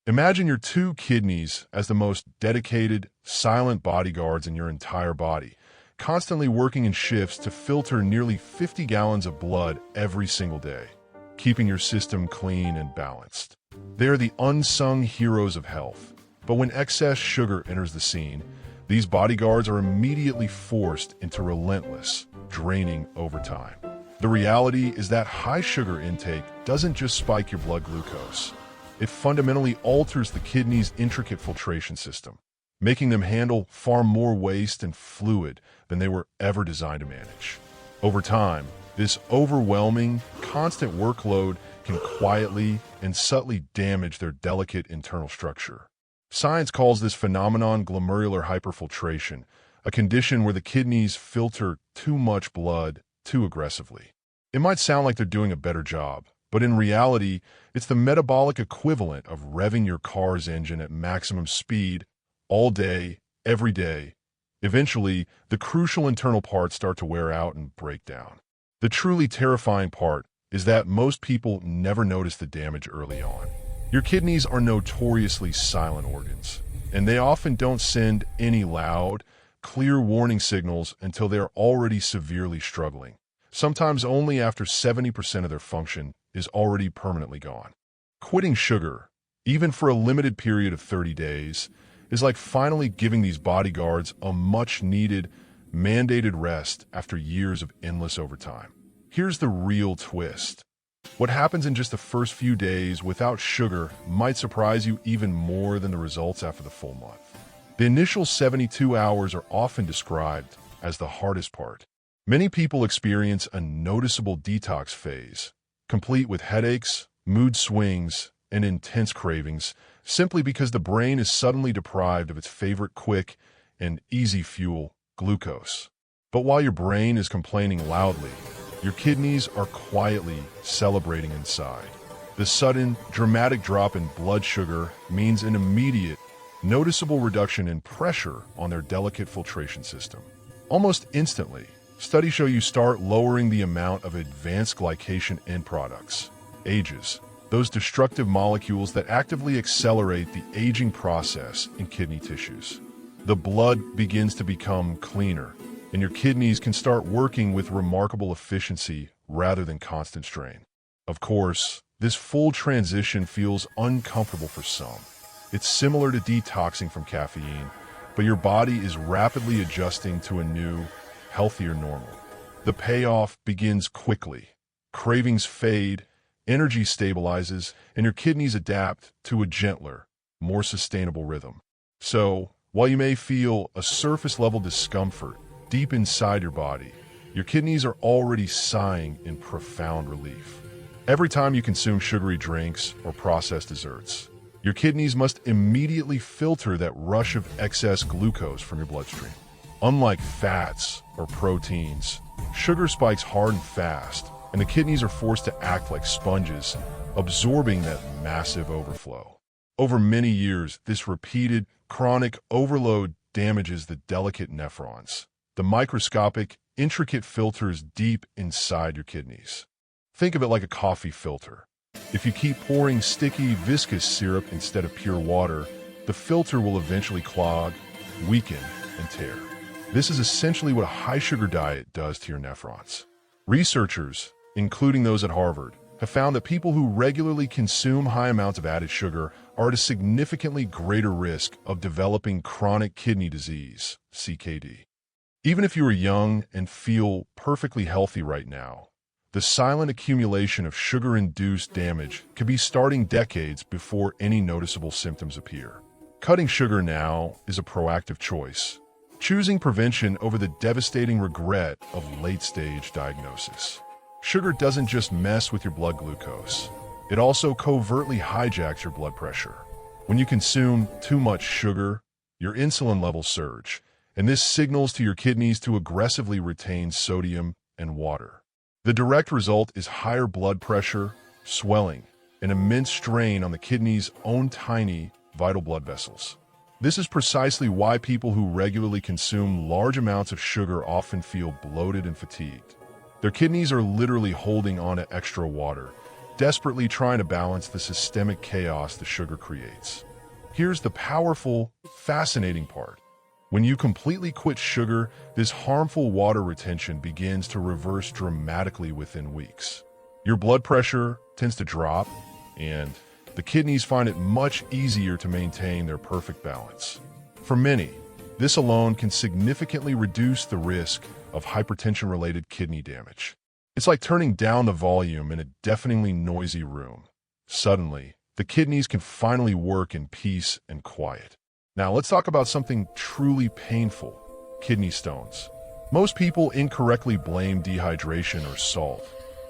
Imagine your two kidneys as the most dedicated, silent bodyguards in your entire body, constantly working in shifts to filter nearly 50 gallons of blood every single day, keeping your system clean and balanced. They are the unsung heroes of health. But when excess sugar enters the scene, these bodyguards are immediately forced into relentless, draining overtime. The reality is that high sugar intake doesn't just spike your blood glucose. It fundamentally alters the kidney's intricate filtration system, making them handle far more waste and fluid than they were ever designed to manage. Over time, this overwhelming, constant workload can quietly and subtly damage their delicate internal structure. Science calls this phenomenon glomerular hyperfiltration, a condition where the kidneys filter too much blood too aggressively. It might sound like they're doing a better job, but in reality, it's the metabolic equivalent of revving your car's engine at maximum speed all day, every day. Eventually, the crucial internal parts start to wear out and break down. The truly terrifying part is that most people never notice the damage early on. Your kidneys are notoriously silent organs, and they often don't send any loud, clear warning signals until they're already severely struggling, sometimes only after 70% of their function is already permanently gone. Quitting sugar, even for a limited period of 30 days, is like finally giving these bodyguards a much-needed, mandated rest after years of endless overtime. Here's the real twist. What happens in just the first few days without sugar might surprise you even more than the results after the full month. The initial 72 hours are often described as the hardest part. Many people experience a noticeable detox phase, complete with headaches, mood swings, and intense cravings, simply because the brain is suddenly deprived of its favorite quick and easy fuel, glucose. But while your brain is complaining loudly, your kidneys are quietly celebrating inside. The sudden, dramatic drop in blood sugar means an immediate, noticeable reduction in pressure on their delicate filtration system. Almost instantly, studies show you start lowering the amount of advanced glycation end products, AGEs, those destructive molecules that actively accelerate the aging process in kidney tissues. The blood begins to become cleaner, and your kidneys can start working with remarkable efficiency rather than constant strain. Of course, this full transition feels uncomfortable for some. It's similar to detoxing from caffeine, but your body is rapidly adjusting to a new, healthier normal. The payoff begins quickly. Cravings fade, energy stabilizes, and your kidneys adapt to a gentler, more sustainable rhythm. So, while you may feel a surface-level discomfort deep inside your body, your kidneys are already sighing in profound relief. Every time you consume sugary drinks or processed desserts, your kidneys must immediately filter that rush of excess glucose from your bloodstream. Unlike fats or proteins, sugar spikes hard and fast, and the kidneys are forced to act like sponges, absorbing that massive overflow. Over many years, this repeated, chronic overload damages the delicate nephrons, the microscopic, intricate filters deep inside your kidneys. Think of it like a coffee filter. If you keep pouring sticky, viscous syrup instead of pure water, the filter will eventually clog, weaken, and tear. This is essentially what a high-sugar diet does to your nephrons. Researchers, including those at Harvard, have found that people who regularly consume high amounts of added sugar are at a significantly greater risk of developing chronic kidney disease, CKD. Even if you are young and feel perfectly healthy right now, the silent accumulation of sugar-induced damage could be starting decades before any noticeable symptoms appear. Cutting sugar now is a proactive choice, choosing prevention over the devastating regret of late-stage diagnosis. Sugar doesn't just mess with your blood glucose, it also covertly hijacks your blood pressure. When you consume too much sugar, your insulin levels surge, and this signals to your kidneys to aggressively retain sodium and water. The direct result is higher blood pressure, swelling, and immense strain on the kidney's own tiny, vital blood vessels. This is precisely why people who regularly consume large amounts of sugar often feel bloated and fatigued. Their kidneys are literally holding on to extra water, desperately trying to balance the systemic chaos the sugar creates. Here's the powerful, fascinating part. When you completely quit sugar, this harmful water retention begins to reverse dramatically within weeks. Your blood pressure tends to drop, and the kidneys find it much easier to maintain their perfect balance. For many, this alone can significantly reduce the risk of hypertension-related kidney damage. It's like turning down the volume in a deafeningly noisy room. Suddenly, the kidneys can finally work in peace and quiet. Now let's talk about something truly painful: kidney stones. Most people incorrectly blame dehydration or salt,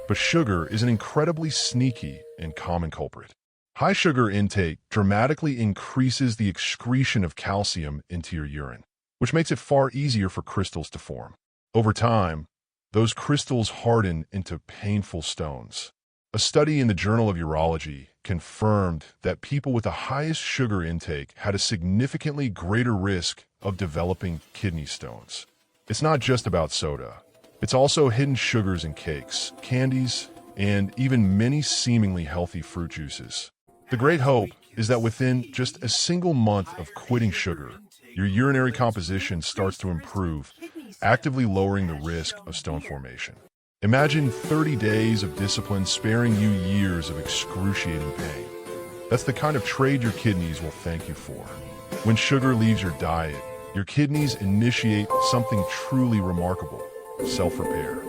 but sugar is an incredibly sneaky and common culprit. High sugar intake dramatically increases the excretion of calcium into your urine, which makes it far easier for crystals to form. Over time, those crystals harden into painful stones. A study in the Journal of Urology confirmed that people with the highest sugar intake had a significantly greater risk of developing kidney stones. It's not just about soda. It's also hidden sugars in cakes, candies, and even many seemingly healthy fruit juices. The great hope is that within just a single month of quitting sugar, your urinary composition starts to improve, actively lowering the risk of stone formation. Imagine 30 days of discipline sparing you years of excruciating pain. That's the kind of trade your kidneys will thank you for. When sugar leaves your diet, your kidneys initiate something truly remarkable: self-repair.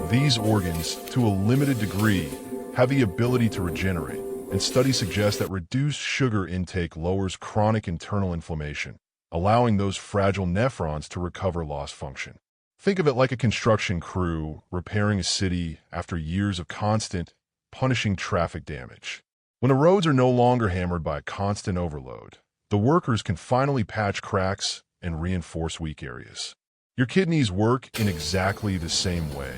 These organs, to a limited degree, have the ability to regenerate, and studies suggest that reduced sugar intake lowers chronic internal inflammation, allowing those fragile nephrons to recover lost function. Think of it like a construction crew repairing a city after years of constant, punishing traffic damage. When the roads are no longer hammered by constant overload, the workers can finally patch cracks and reinforce weak areas. Your kidneys work in exactly the same way,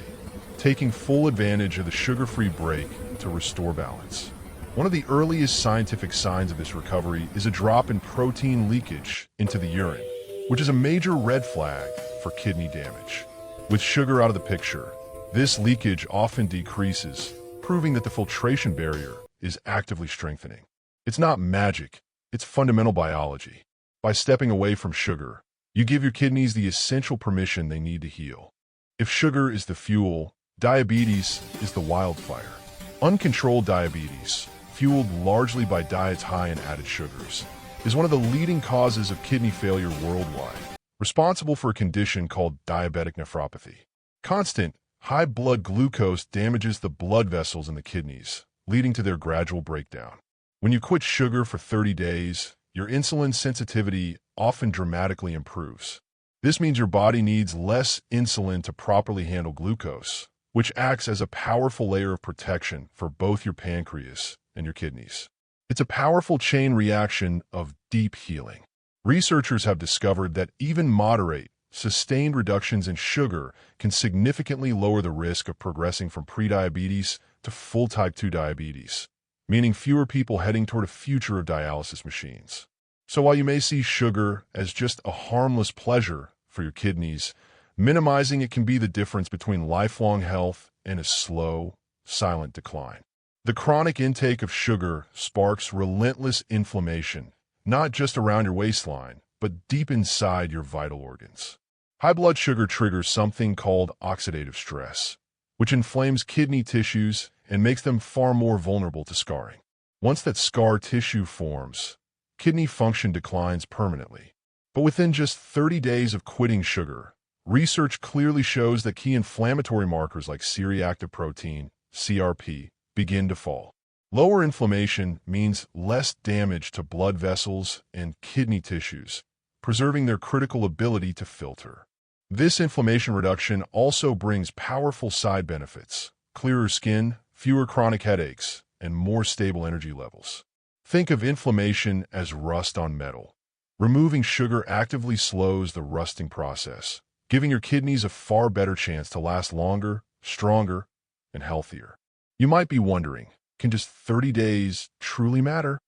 taking full advantage of the sugar-free break to restore balance. One of the earliest scientific signs of this recovery is a drop in protein leakage into the urine, which is a major red flag for kidney damage. With sugar out of the picture, this leakage often decreases, proving that the filtration barrier is actively strengthening. It's not magic, it's fundamental biology. By stepping away from sugar, you give your kidneys the essential permission they need to heal. If sugar is the fuel, diabetes is the wildfire. Uncontrolled diabetes, fueled largely by diets high in added sugars, is one of the leading causes of kidney failure worldwide, responsible for a condition called diabetic nephropathy. Constant, high blood glucose damages the blood vessels in the kidneys, leading to their gradual breakdown. When you quit sugar for 30 days, your insulin sensitivity often dramatically improves. This means your body needs less insulin to properly handle glucose, which acts as a powerful layer of protection for both your pancreas and your kidneys. It's a powerful chain reaction of deep healing. Researchers have discovered that even moderate, sustained reductions in sugar can significantly lower the risk of progressing from prediabetes to full type 2 diabetes, meaning fewer people heading toward a future of dialysis machines. So while you may see sugar as just a harmless pleasure for your kidneys, minimizing it can be the difference between lifelong health and a slow, silent decline. The chronic intake of sugar sparks relentless inflammation, not just around your waistline, but deep inside your vital organs. High blood sugar triggers something called oxidative stress, which inflames kidney tissues and makes them far more vulnerable to scarring. Once that scar tissue forms, kidney function declines permanently. But within just 30 days of quitting sugar, research clearly shows that key inflammatory markers like C-reactive protein, CRP, begin to fall. Lower inflammation means less damage to blood vessels and kidney tissues, preserving their critical ability to filter. This inflammation reduction also brings powerful side benefits: clearer skin, fewer chronic headaches, and more stable energy levels. Think of inflammation as rust on metal. Removing sugar actively slows the rusting process, giving your kidneys a far better chance to last longer, stronger, and healthier. You might be wondering, can just 30 days truly matter?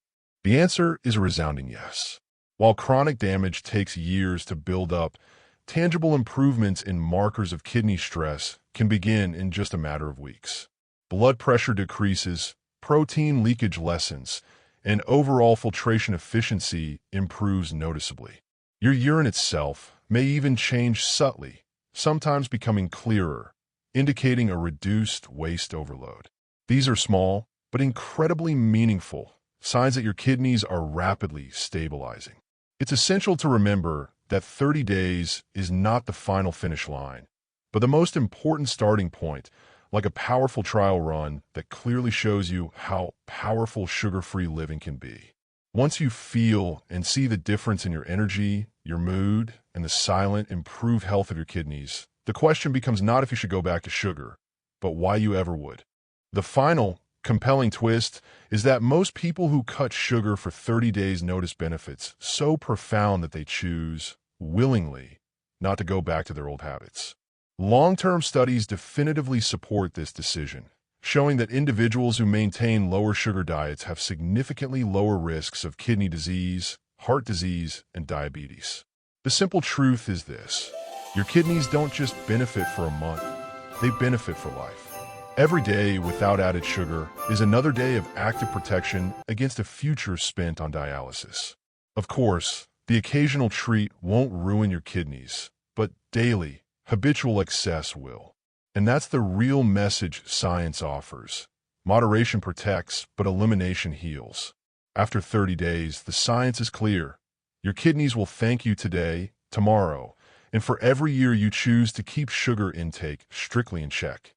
The answer is a resounding yes. While chronic damage takes years to build up, tangible improvements in markers of kidney stress can begin in just a matter of weeks. Blood pressure decreases, protein leakage lessens, and overall filtration efficiency improves noticeably. Your urine itself may even change subtly, sometimes becoming clearer, indicating a reduced waste overload. These are small, but incredibly meaningful signs that your kidneys are rapidly stabilizing. It's essential to remember that 30 days is not the final finish line, but the most important starting point, like a powerful trial run that clearly shows you how powerful sugar-free living can be. Once you feel and see the difference in your energy, your mood, and the silent, improved health of your kidneys, the question becomes not if you should go back to sugar, but why you ever would. The final, compelling twist is that most people who cut sugar for 30 days notice benefits so profound that they choose, willingly, not to go back to their old habits. Long-term studies definitively support this decision, showing that individuals who maintain lower sugar diets have significantly lower risks of kidney disease, heart disease, and diabetes. The simple truth is this: your kidneys don't just benefit for a month, they benefit for life. Every day without added sugar is another day of active protection against a future spent on dialysis. Of course, the occasional treat won't ruin your kidneys, but daily, habitual excess will. And that's the real message science offers. Moderation protects, but elimination heals. After 30 days, the science is clear. Your kidneys will thank you today, tomorrow, and for every year you choose to keep sugar intake strictly in check.